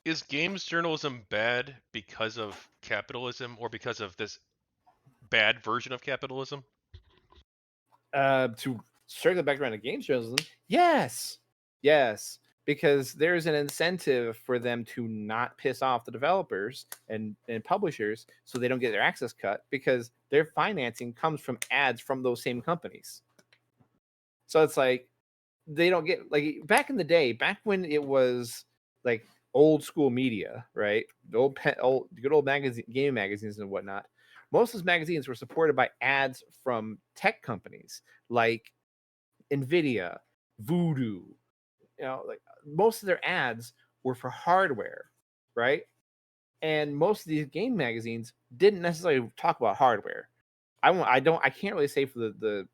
Is games journalism bad because of capitalism or because of this bad version of capitalism? To circle back around to games journalism, yes, yes, because there's an incentive for them to not piss off the developers and publishers, so they don't get their access cut because their financing comes from ads from those same companies. So it's like they don't get like back in the day, back when it was like old school media, right? The old good old magazine, game magazines and whatnot. Most of those magazines were supported by ads from tech companies like Nvidia, Voodoo. Like most of their ads were for hardware, right? And most of these game magazines didn't necessarily talk about hardware. I can't really say for the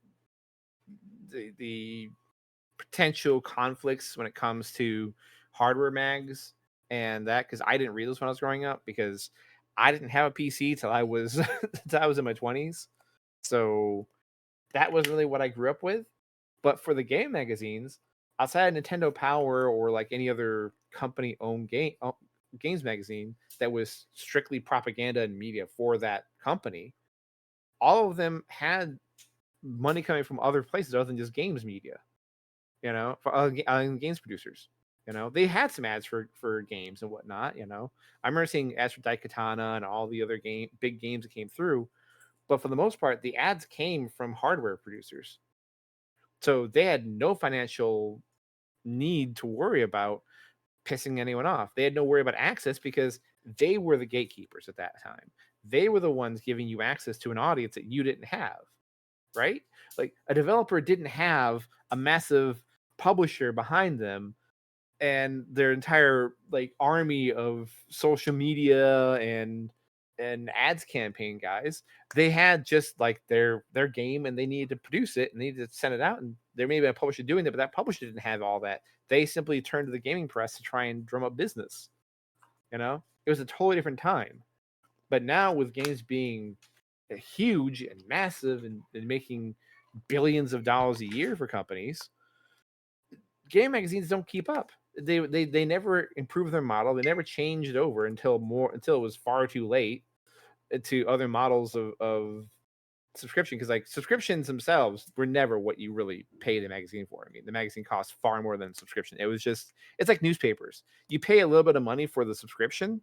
potential conflicts when it comes to hardware mags and that because I didn't read those when I was growing up because I didn't have a PC till I was till I was in my 20s. So that was really what I grew up with. But for the game magazines, outside of Nintendo Power or like any other company owned games magazine that was strictly propaganda and media for that company, all of them had money coming from other places other than just games media. For games producers. They had some ads for games and whatnot. I remember seeing ads for Daikatana and all the other big games that came through. But for the most part, the ads came from hardware producers, so they had no financial need to worry about pissing anyone off. They had no worry about access because they were the gatekeepers at that time. They were the ones giving you access to an audience that you didn't have, right? Like a developer didn't have a massive publisher behind them and their entire like army of social media and ads campaign guys. They had just like their game and they needed to produce it and they needed to send it out, and there may be a publisher doing that, but that publisher didn't have all that. They simply turned to the gaming press to try and drum up business. It was a totally different time. But now with games being huge and massive and making billions of dollars a year for companies, game magazines don't keep up. They never improved their model. They never changed over until it was far too late to other models of subscription, because like subscriptions themselves were never what you really pay the magazine for. I mean, the magazine costs far more than subscription. It's like newspapers. You pay a little bit of money for the subscription,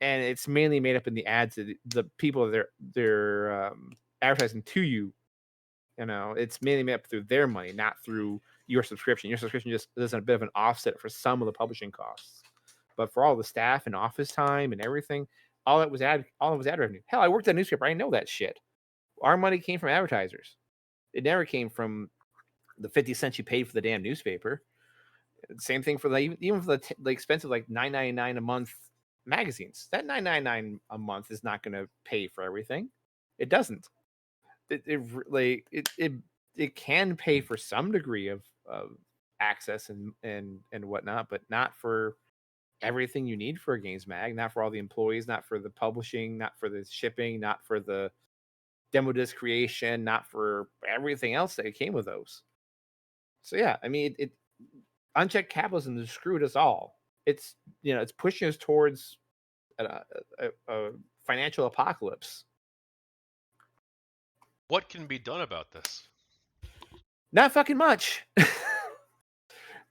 and it's mainly made up in the ads that the people they're advertising to you. It's mainly made up through their money, not through your subscription. Your subscription just is a bit of an offset for some of the publishing costs, but for all the staff and office time and everything, all it was ad revenue. Hell, I worked at a newspaper. I know that shit. Our money came from advertisers. It never came from the 50 cents you paid for the damn newspaper. Same thing for even for the expensive like $9.99 a month magazines. That $9.99 a month is not going to pay for everything. It doesn't. It can pay for some degree of access and whatnot, but not for everything you need for a games mag, not for all the employees, not for the publishing, not for the shipping, not for the demo disc creation, not for everything else that came with those. So yeah, I mean, it unchecked capitalism has screwed us all. It's pushing us towards a financial apocalypse. What can be done about this? Not fucking much.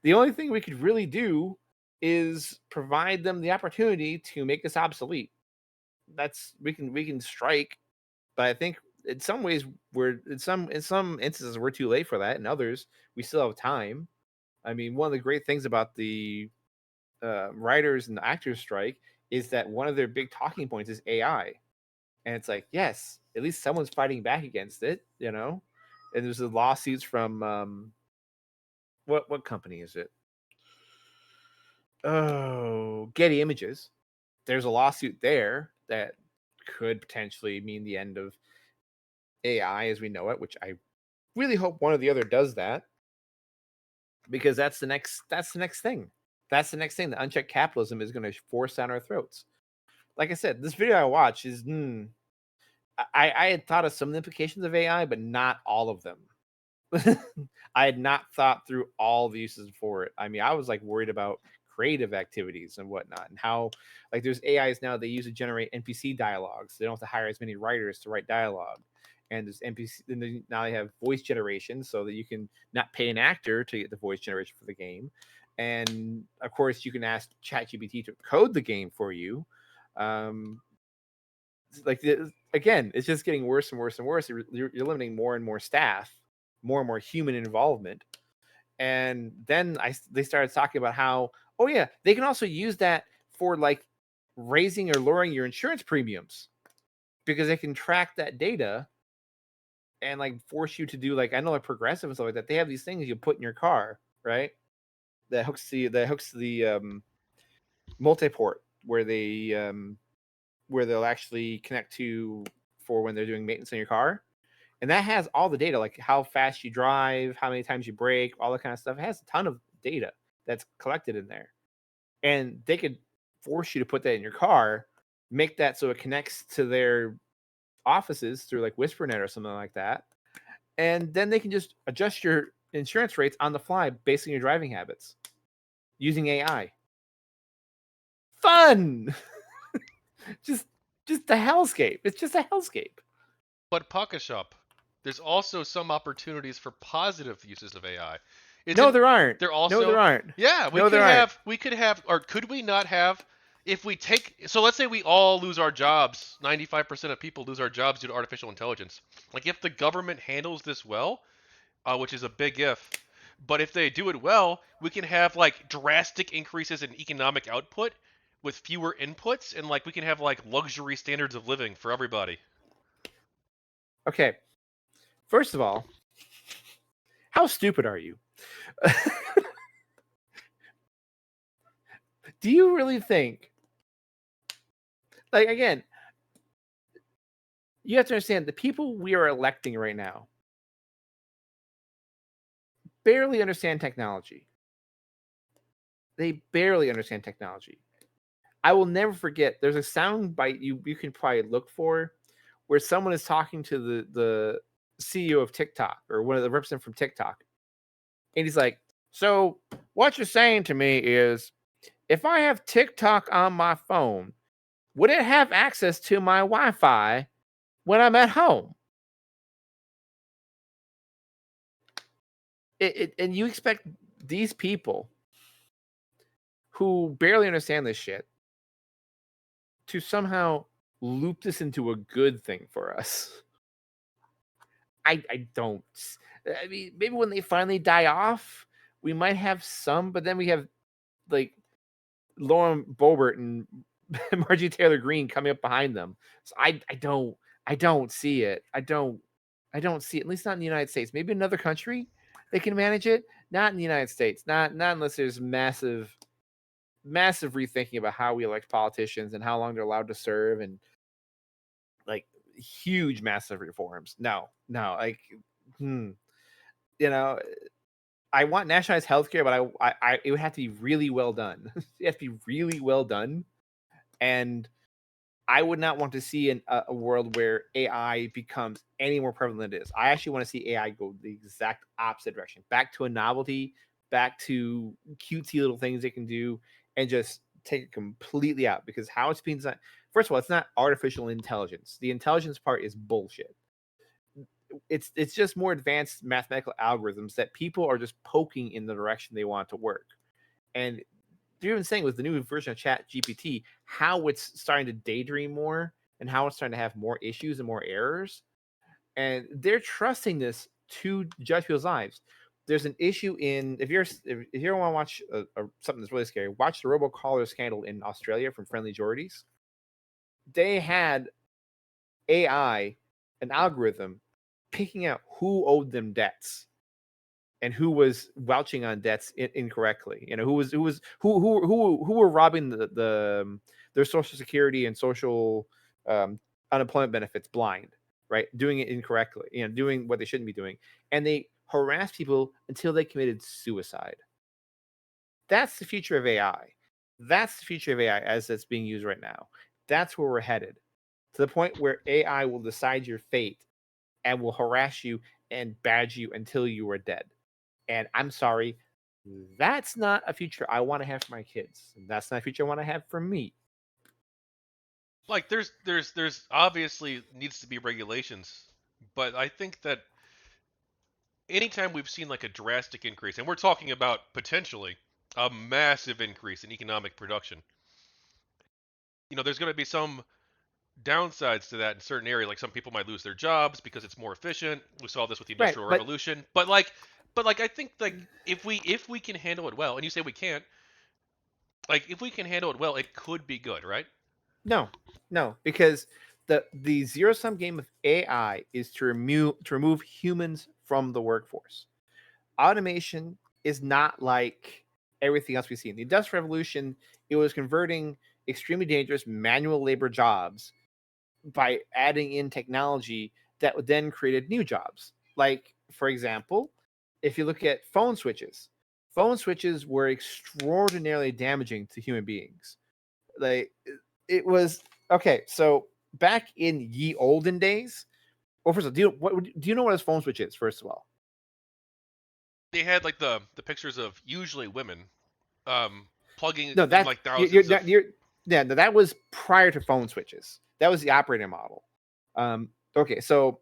The only thing we could really do is provide them the opportunity to make us obsolete. That's we can strike, but I think in some ways we're in some instances we're too late for that. In others, we still have time. I mean, one of the great things about the writers and the actors strike is that one of their big talking points is AI, and it's like, yes, at least someone's fighting back against it. And there's the lawsuits from what company is it? Oh, Getty Images. There's a lawsuit there that could potentially mean the end of AI as we know it, which I really hope one or the other does that, because that's the next thing. That's the next thing that unchecked capitalism is going to force down our throats. Like I said, this video I watched is I had thought of some of the implications of AI, but not all of them. I had not thought through all the uses for it. I mean, I was like worried about creative activities and whatnot, and how like there's AIs now they use to generate NPC dialogues. They don't have to hire as many writers to write dialogue. And there's NPC. Then now they have voice generation, so that you can not pay an actor to get the voice generation for the game. And of course, you can ask ChatGPT to code the game for you. Um, again, it's just getting worse and worse and worse. You're limiting more and more staff, more and more human involvement. And then they started talking about how, oh yeah, they can also use that for like raising or lowering your insurance premiums, because they can track that data and like force you to do, like, I know like Progressive and stuff like that. They have these things you put in your car, right? That hooks the multi-port where they'll actually connect to for when they're doing maintenance on your car. And that has all the data, like how fast you drive, how many times you brake, all that kind of stuff. It has a ton of data that's collected in there. And they could force you to put that in your car, make that so it connects to their offices through like WhisperNet or something like that. And then they can just adjust your insurance rates on the fly based on your driving habits using AI. Fun! just a hellscape. It's just a hellscape. But Pawkeshup, there's also some opportunities for positive uses of AI. No, Isn't there aren't. there No, there also? aren't. Yeah, No, there aren't. we could have, or could we not have? If we take, so let's say we all lose our jobs, 95% of people lose our jobs due to artificial intelligence. Like if the government handles this well, which is a big if, but if they do it well, we can have like drastic increases in economic output with fewer inputs, and like we can have like luxury standards of living for everybody. Okay. First of all, how stupid are you? Do you really think, like, again, you have to understand the people we are electing right now barely understand technology. They barely understand technology. I will never forget. There's a sound bite you can probably look for where someone is talking to the CEO of TikTok or one of the representatives from TikTok, and he's like, "So what you're saying to me is, if I have TikTok on my phone, would it have access to my Wi-Fi when I'm at home?" And you expect these people who barely understand this shit to somehow loop this into a good thing for us. I don't. I mean, maybe when they finally die off, we might have some, but then we have like Lauren Boebert and Margie Taylor Greene coming up behind them. So I don't see it. I don't see it. At least not in the United States. Maybe another country they can manage it. Not in the United States. Not unless there's massive rethinking about how we elect politicians and how long they're allowed to serve, and like huge massive reforms. No, like, you know, I want nationalized healthcare, but I it would have to be really well done. It has to be really well done, and I would not want to see a world where AI becomes any more prevalent than it is. I actually want to see AI go the exact opposite direction, back to a novelty, back to cutesy little things it can do, and just take it completely out. Because how it's being designed, first of all, it's not artificial intelligence. The intelligence part is bullshit. It's just more advanced mathematical algorithms that people are just poking in the direction they want to work. And they're even saying with the new version of Chat GPT, how it's starting to daydream more and how it's starting to have more issues and more errors. And they're trusting this to judge people's lives. There's an issue in, if you want to watch something that's really scary, watch the robocaller scandal in Australia from Friendly Jordies. They had AI, an algorithm, picking out who owed them debts and who was vouching on debts incorrectly. You know, who were robbing their social security and social unemployment benefits blind, right? Doing it incorrectly, you know, doing what they shouldn't be doing, and they harassed people until they committed suicide. That's the future of AI. That's the future of AI as it's being used right now. That's where we're headed, to the point where AI will decide your fate and will harass you and badge you until you are dead. And I'm sorry, That's not a future I want to have for my kids. That's not a future I want to have for me. Like there's obviously needs to be regulations, but I think that anytime we've seen like a drastic increase, and we're talking about potentially a massive increase in economic production, there's going to be some downsides to that in certain areas. Like some people might lose their jobs because it's more efficient. We saw this with the Right. Industrial But Revolution. But I think like if we can handle it well, and you say we can't, like if we can handle it well, it could be good, right? no, no, because the zero sum game of AI is to remove humans from the workforce. Automation is not like everything else we see. In the Industrial Revolution, it was converting extremely dangerous manual labor jobs by adding in technology that would then created new jobs. Like, for example, if you look at phone switches were extraordinarily damaging to human beings. Like, it was okay. So back in ye olden days, well, first of all, do you know what a phone switch is? First of all, They had like the pictures of usually women plugging no, in that's like thousands of. yeah, no, that was prior to phone switches. That was the operating model. Okay, so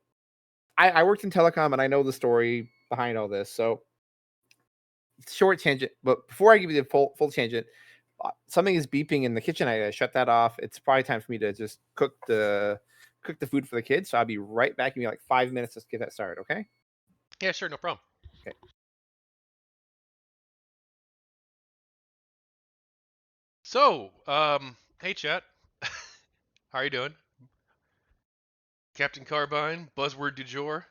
I worked in telecom and I know the story behind all this. So short tangent, but before I give you the full tangent, something is beeping in the kitchen. I shut that off. It's probably time for me to just cook the food for the kids. So I'll be right back. Give me like 5 minutes to get that started. Okay. Yeah, sure, no problem. Okay. So, hey chat, how are you doing? Captain Carbine, buzzword du jour.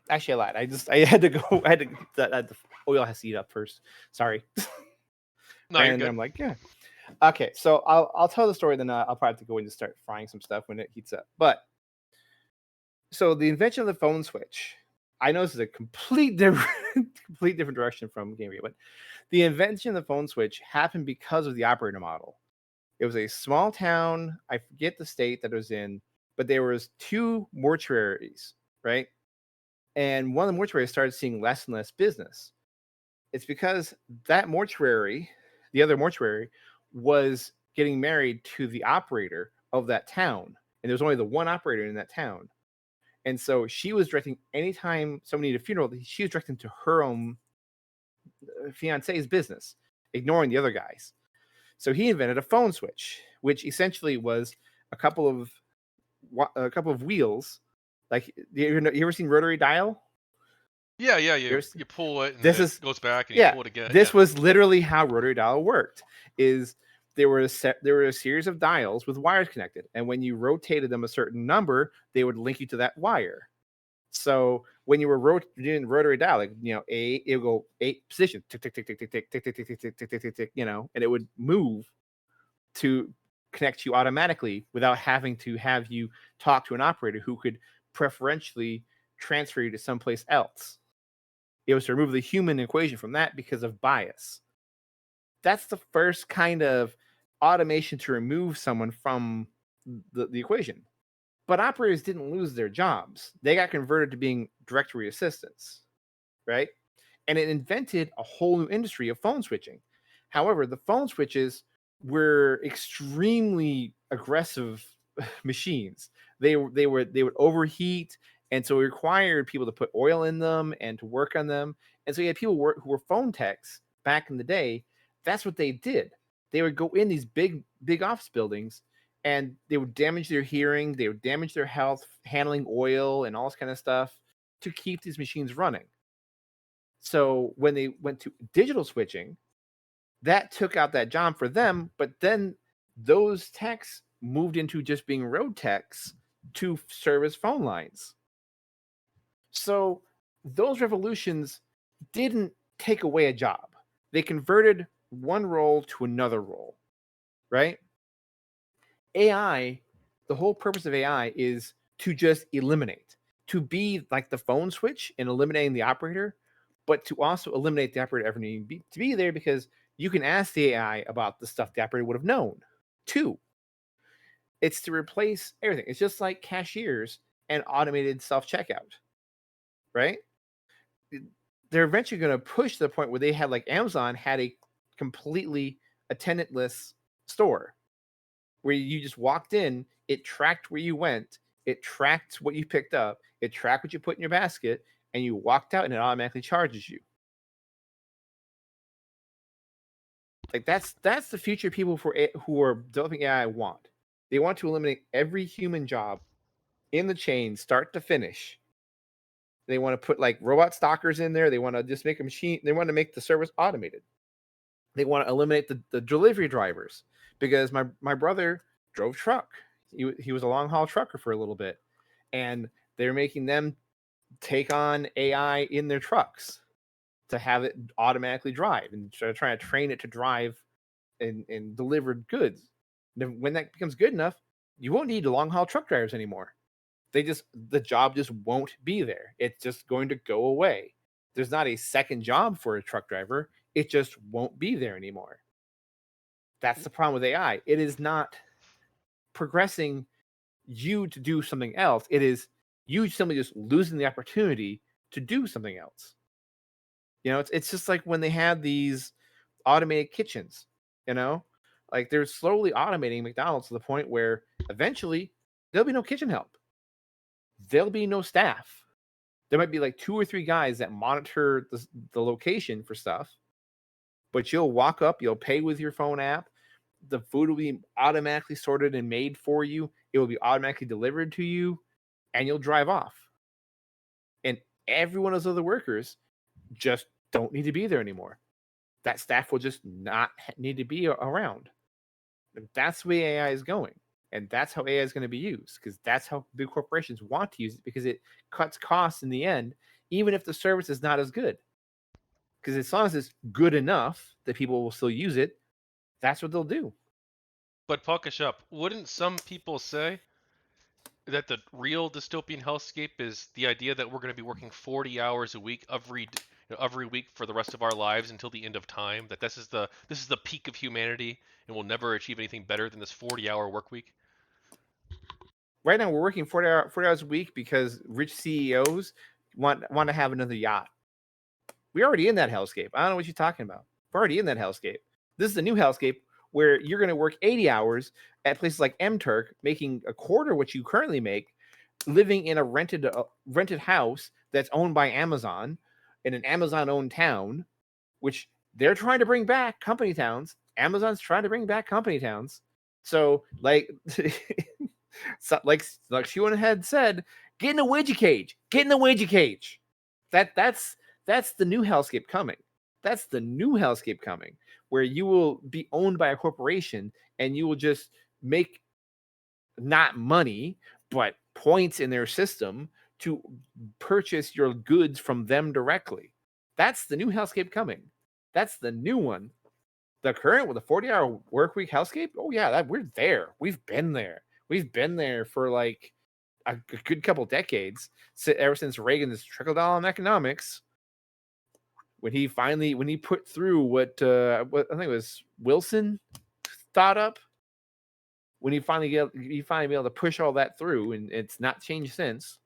Actually, I lied. I had to go. I had to. The oil has to heat up first. Sorry. No, you're And good. I'm like, yeah. Okay, so I'll tell the story. Then I'll probably have to go in and start frying some stuff when it heats up. But so the invention of the phone switch. I know this is a complete different, complete different direction from GamerGate, but the invention of the phone switch happened because of the operator model. It was a small town. I forget the state that it was in, but there was two mortuaries, right? And one of the mortuaries started seeing less and less business. It's because that mortuary, the other mortuary, was getting married to the operator of that town. And there was only the one operator in that town. And so she was directing anytime somebody needed a funeral, she was directing to her own fiance's business, ignoring the other guys. So he invented a phone switch, which essentially was a couple of wheels. Like you ever seen rotary dial? Yeah, yeah, You you ever you pull it and then This it is goes back and you yeah. pull it again. Yeah. This was literally how rotary dial worked. Is there were a series of dials with wires connected, and when you rotated them a certain number, they would link you to that wire. So when you were doing rotary dial, like it would go 8 position, tick tick tick tick tick tick tick tick tick tick tick tick tick tick tick, and it would move to connect you automatically without having to have you talk to an operator who could preferentially transfer you to someplace else. It was to remove the human equation from that because of bias. That's the first kind of automation to remove someone from the equation. But operators didn't lose their jobs. They got converted to being directory assistants, right? And it invented a whole new industry of phone switching. However, the phone switches were extremely aggressive machines. They would overheat, and so it required people to put oil in them and to work on them. And so you had people who were phone techs back in the day. That's what they did. They would go in these big office buildings, and they would damage their hearing. They would damage their health handling oil and all this kind of stuff. to keep these machines running. So when they went to digital switching, that took out that job for them, but then those techs moved into just being road techs to service phone lines. So those revolutions didn't take away a job. They converted one role to another role, right? AI, the whole purpose of AI is to just eliminate, to be like the phone switch in eliminating the operator, but to also eliminate the operator ever needing to be there, because you can ask the AI about the stuff the operator would have known. Two, it's to replace everything. It's just like cashiers and automated self checkout, right? They're eventually going to push to the point where they had, like Amazon had a completely attendantless store where you just walked in, it tracked where you went, it tracked what you picked up, it tracked what you put in your basket, and you walked out and it automatically charges you. Like that's the future people who are developing AI want. They want to eliminate every human job in the chain, start to finish. They want to put like robot stalkers in there. They want to just make a machine. They want to make the service automated. They want to eliminate the delivery drivers, because my brother drove truck. He was a long haul trucker for a little bit, and they're making them take on AI in their trucks to have it automatically drive, and they're trying to train it to drive and deliver goods. And when that becomes good enough, you won't need long haul truck drivers anymore. The job just won't be there. It's just going to go away. There's not a second job for a truck driver. It just won't be there anymore. That's the problem with AI. It is not progressing you to do something else. It is you simply just losing the opportunity to do something else. It's just like when they had these automated kitchens, you know, like they're slowly automating McDonald's to the point where eventually there'll be no kitchen help. There'll be no staff. There might be like 2 or 3 guys that monitor the location for stuff, but you'll walk up, you'll pay with your phone app. The food will be automatically sorted and made for you. It will be automatically delivered to you, and you'll drive off. And every one of those other workers just don't need to be there anymore. That staff will just not need to be around. And that's the way AI is going. And that's how AI is going to be used, because that's how big corporations want to use it, because it cuts costs in the end, even if the service is not as good. Because as long as it's good enough that people will still use it, that's what they'll do. But Pawkeshup, wouldn't some people say that the real dystopian hellscape is the idea that we're going to be working 40 hours a week every week for the rest of our lives until the end of time? That this is the peak of humanity, and we'll never achieve anything better than this 40-hour work week. Right now, we're working 40 hours a week because rich CEOs want to have another yacht. We're already in that hellscape. I don't know what you're talking about. We're already in that hellscape. This is the new hellscape where you're going to work 80 hours at places like MTurk, making a quarter what you currently make, living in a rented house that's owned by Amazon in an Amazon-owned town, which they're trying to bring back company towns. Amazon's trying to bring back company towns. So, like, like Shuna had said, get in the wedgie cage. Get in the wedgie cage. That's the new hellscape coming. That's the new hellscape coming, where you will be owned by a corporation and you will just make not money, but points in their system to purchase your goods from them directly. That's the new hellscape coming. That's the new one. The current with the 40-hour work week hellscape, oh yeah, we're there. We've been there. We've been there for like a good couple decades, ever since Reagan's trickle down economics. When he put through what I think it was Wilson thought up, when he finally be able to push all that through, and it's not changed since.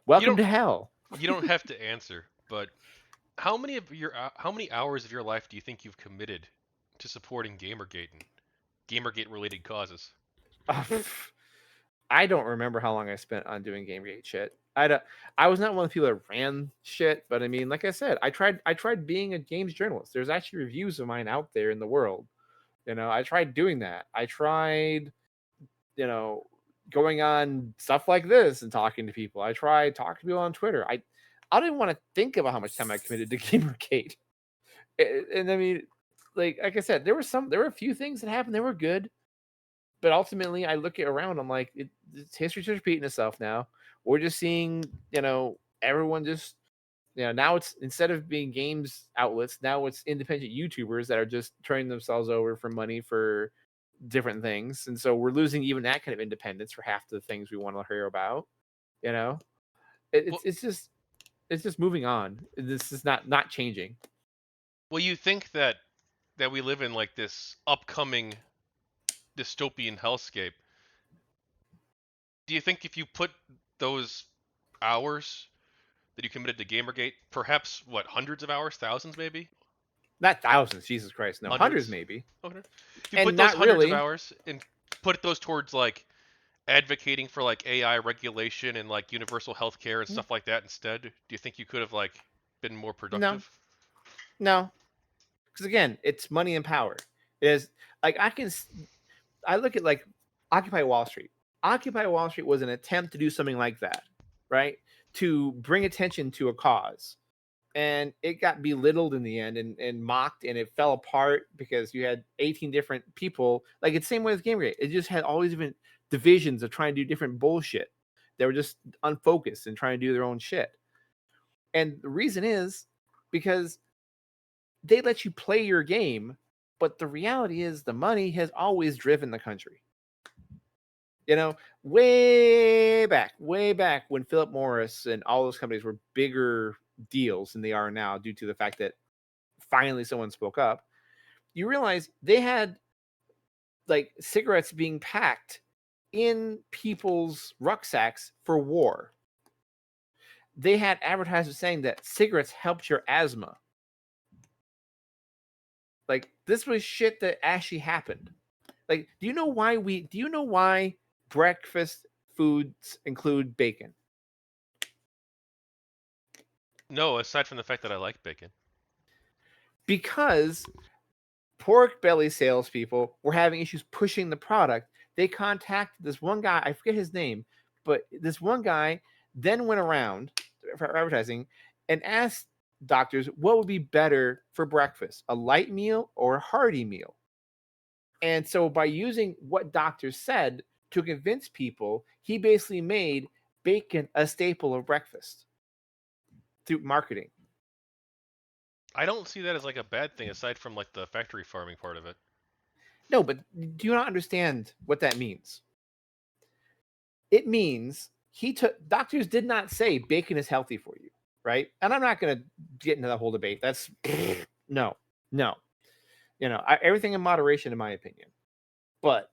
Welcome to hell. You don't have to answer, but how many hours of your life do you think you've committed to supporting GamerGate and GamerGate related causes? I don't remember how long I spent on doing GamerGate shit. I was not one of the people that ran shit, but I mean, like I said, I tried being a games journalist. There's actually reviews of mine out there in the world. I tried doing that. I tried, going on stuff like this and talking to people. I try talking to people on Twitter. I don't even want to think about how much time I committed to GamerGate. And I mean, like I said, there were a few things that happened. They were good, but ultimately, I look around. I'm like, history's just repeating itself now. We're just seeing, everyone just, now it's instead of being games outlets, now it's independent YouTubers that are just turning themselves over for money for different things, and so we're losing even that kind of independence for half the things we want to hear about. You know, it, Well, it's it's just it's just moving on. This is not changing. well, you think that we live in like this upcoming dystopian hellscape. Do you think if you put those hours that you committed to GamerGate, perhaps what, hundreds of hours, thousands maybe, Not thousands, Jesus Christ, no, hundreds hundreds, maybe, okay, if you put and those not hundreds of really. hours and put those towards like advocating for like AI regulation and like universal health care and stuff like that instead, do you think you could have like been more No, productive? no, because again, it's money and power. It is like I look at like Occupy Wall Street. Occupy Wall Street was an attempt to do something like that, right? To bring attention to a cause. And it got belittled in the end and mocked, and it fell apart because you had 18 different people. Like it's the same way with GamerGate. It just had all these different divisions of trying to do different bullshit. They were just unfocused and trying to do their own shit. And the reason is because they let you play your game, but the reality is the money has always driven the country. Way back when Philip Morris and all those companies were bigger deals than they are now due to the fact that finally someone spoke up, you realize they had like cigarettes being packed in people's rucksacks for war. They had advertisements saying that cigarettes helped your asthma. Like this was shit that actually happened. Like, do you know why breakfast foods include bacon? No, aside from the fact that I like bacon. Because pork belly salespeople were having issues pushing the product. They contacted this one guy, I forget his name, but this one guy then went around for advertising and asked doctors what would be better for breakfast, a light meal or a hearty meal. And so by using what doctors said to convince people, he basically made bacon a staple of breakfast through marketing. I don't see that as like a bad thing aside from like the factory farming part of it. No, but do you not understand what that means? It means he took doctors did not say bacon is healthy for you, right? And I'm not going to get into that whole debate. That's no, no. Everything in moderation, in my opinion. But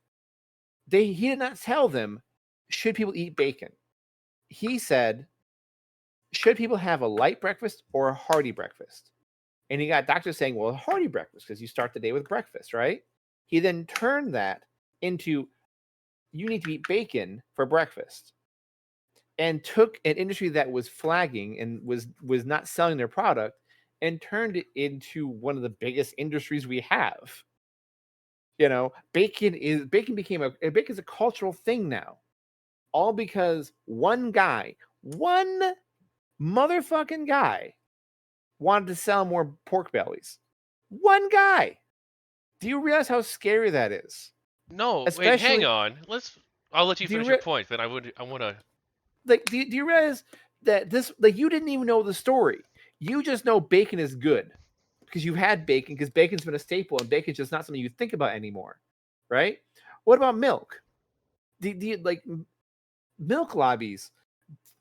he did not tell them should people eat bacon. He said should people have a light breakfast or a hearty breakfast? And he got doctors saying, well, a hearty breakfast because you start the day with breakfast, right? He then turned that into you need to eat bacon for breakfast and took an industry that was flagging and was not selling their product and turned it into one of the biggest industries we have. Bacon became bacon is a cultural thing now, all because one motherfucking guy wanted to sell more pork bellies. One guy. Do you realize how scary that is? No, wait, hang Especially, on. I'll let you do you finish your re- point. Then I want to. do you realize that this like you didn't even know the story? You just know bacon is good because you've had bacon because bacon's been a staple and bacon's just not something you think about anymore, right? What about milk? Like milk lobbies?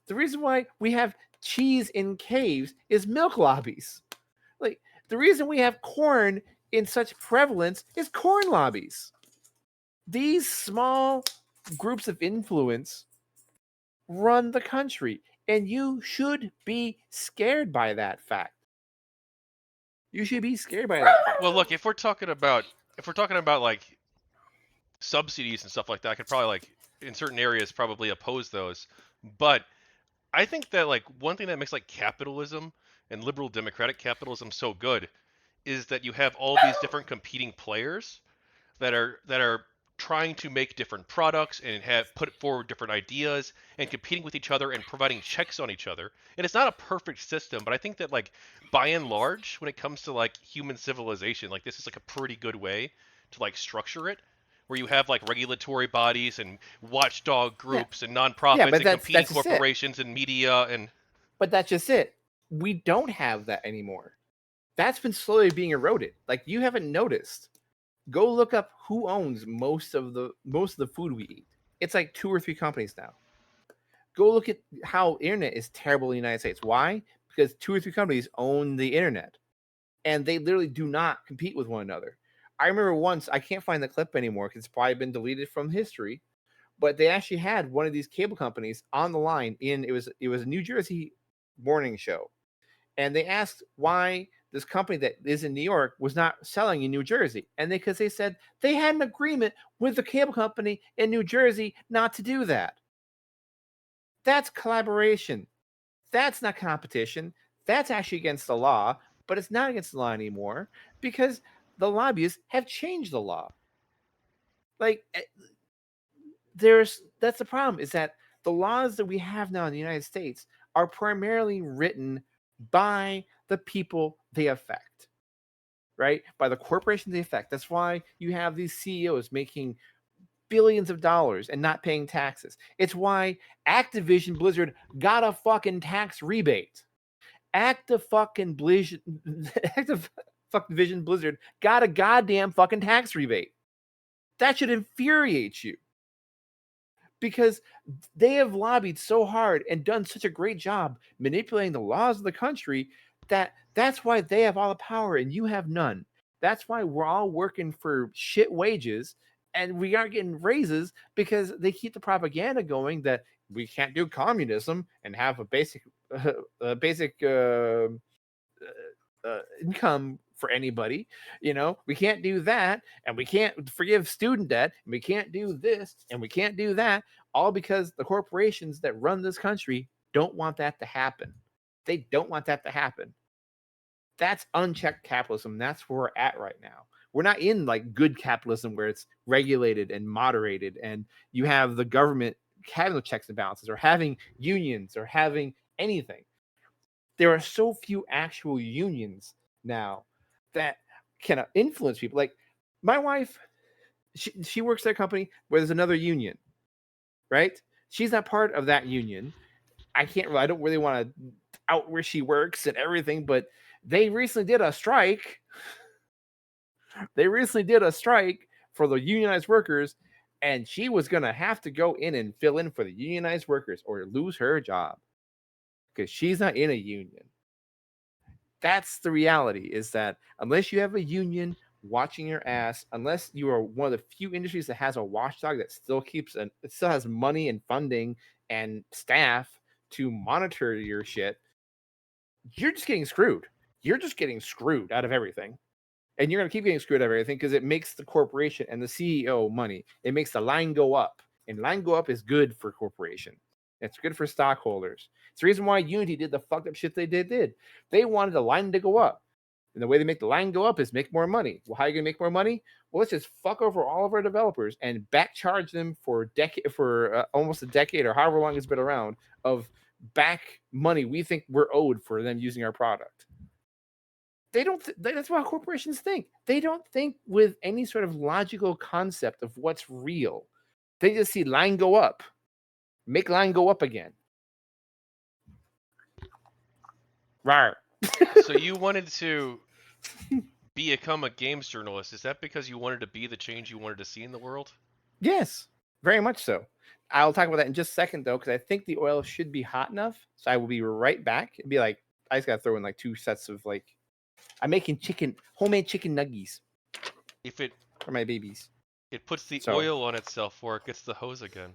The reason why we have cheese in caves is milk lobbies. Like the reason we have corn in such prevalence is corn lobbies. These small groups of influence run the country, and you should be scared by that fact. You should be scared by that fact. Well, look, if we're talking about like subsidies and stuff like that, I could probably like in certain areas probably oppose those. But I think that like one thing that makes like capitalism and liberal democratic capitalism so good is that you have all these different competing players that are trying to make different products and have put forward different ideas and competing with each other and providing checks on each other. And it's not a perfect system, but I think that like by and large, when it comes to like human civilization, like this is like a pretty good way to like structure it, where you have like regulatory bodies and watchdog Yeah, groups and yeah, nonprofits but and competing that's just it. corporations and media and But that's just it. We don't have that anymore. That's been slowly being eroded. Like you haven't noticed. Go look up who owns most of the food we eat. It's like 2 or 3 companies now. Go look at how internet is terrible in the United States. Why? Because 2 or 3 companies own the internet, and they literally do not compete with one another. I remember once, I can't find the clip anymore because it's probably been deleted from history, but they actually had one of these cable companies on the line in it was a New Jersey morning show, and they asked why this company that is in New York was not selling in New Jersey, and because they said they had an agreement with the cable company in New Jersey not to do that. That's collaboration. That's not competition. That's actually against the law, but it's not against the law anymore because the lobbyists have changed the law. Like that's the problem is that the laws that we have now in the United States are primarily written by the people they affect, right? By the corporations they affect. That's why you have these CEOs making billions of dollars and not paying taxes. It's why Activision Blizzard got a fucking tax rebate. Activision Blizzard got a goddamn fucking tax rebate. That should infuriate you because they have lobbied so hard and done such a great job manipulating the laws of the country that's why they have all the power and you have none. That's why we're all working for shit wages and we aren't getting raises because they keep the propaganda going that we can't do communism and have a basic income for anybody. We can't do that, and we can't forgive student debt, and we can't do this, and we can't do that, all because the corporations that run this country don't want that to happen. They don't want that to happen. That's unchecked capitalism. That's where we're at right now. We're not in like good capitalism where it's regulated and moderated, and you have the government having the checks and balances, or having unions, or having anything. There are so few actual unions now that can influence people. Like my wife, she works at a company where there's another union, right? She's not part of that union. I don't really want to out where she works and everything, but they recently did a strike. They recently did a strike for the unionized workers, and she was going to have to go in and fill in for the unionized workers or lose her job because she's not in a union. That's the reality, is that unless you have a union watching your ass, unless you are one of the few industries that has a watchdog that still it still has money and funding and staff to monitor your shit, you're just getting screwed. You're just getting screwed out of everything. And you're going to keep getting screwed out of everything because it makes the corporation and the CEO money. It makes the line go up. And line go up is good for corporation. It's good for stockholders. It's the reason why Unity did the fucked up shit they did. They wanted the line to go up. And the way they make the line go up is make more money. Well, how are you going to make more money? Well, let's just fuck over all of our developers and back charge them for almost a decade or however long it's been around of back money we think we're owed for them using our product. They don't. That's what corporations think. They don't think with any sort of logical concept of what's real. They just see line go up, make line go up again. Rawr. So you wanted to become a games journalist. Is that because you wanted to be the change you wanted to see in the world? Yes, very much so. I'll talk about that in just a second, though, because I think the oil should be hot enough. So I will be right back. It'd be like, I just got to throw in like 2 sets of like, I'm making homemade chicken nuggies If it for my babies. puts the So oil on itself before it gets the hose again.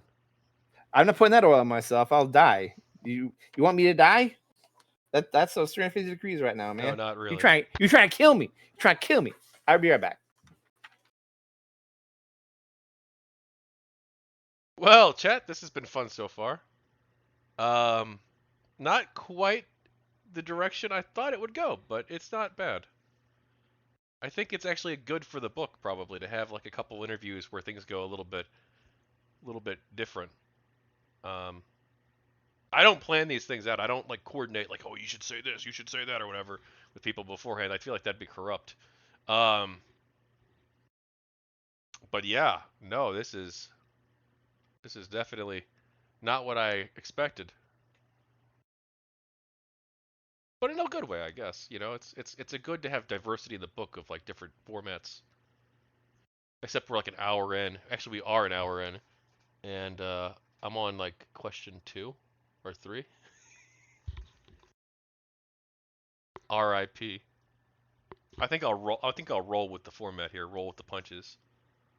I'm not putting that oil on myself. I'll die. You want me to die? That's those 350 degrees right now, man. No, not really. You trying to kill me. You trying to kill me. I'll be right back. Well, chat, this has been fun so far. Not quite the direction I thought it would go, but it's not bad. I think it's actually good for the book probably to have like a couple interviews where things go a little bit different. Um, I don't plan these things out. I don't like coordinate like, oh, you should say this, you should say that, or whatever with people beforehand. I feel like that'd be corrupt. Um, but yeah, no, this is definitely not what I expected, but in a good way, I guess. You know, it's a good to have diversity in the book of like different formats. Except we're like an hour in. Actually, we are an hour in, and I'm on like question 2 or 3. R.I.P. I think I'll roll. I think I'll roll with the format here. Roll with the punches.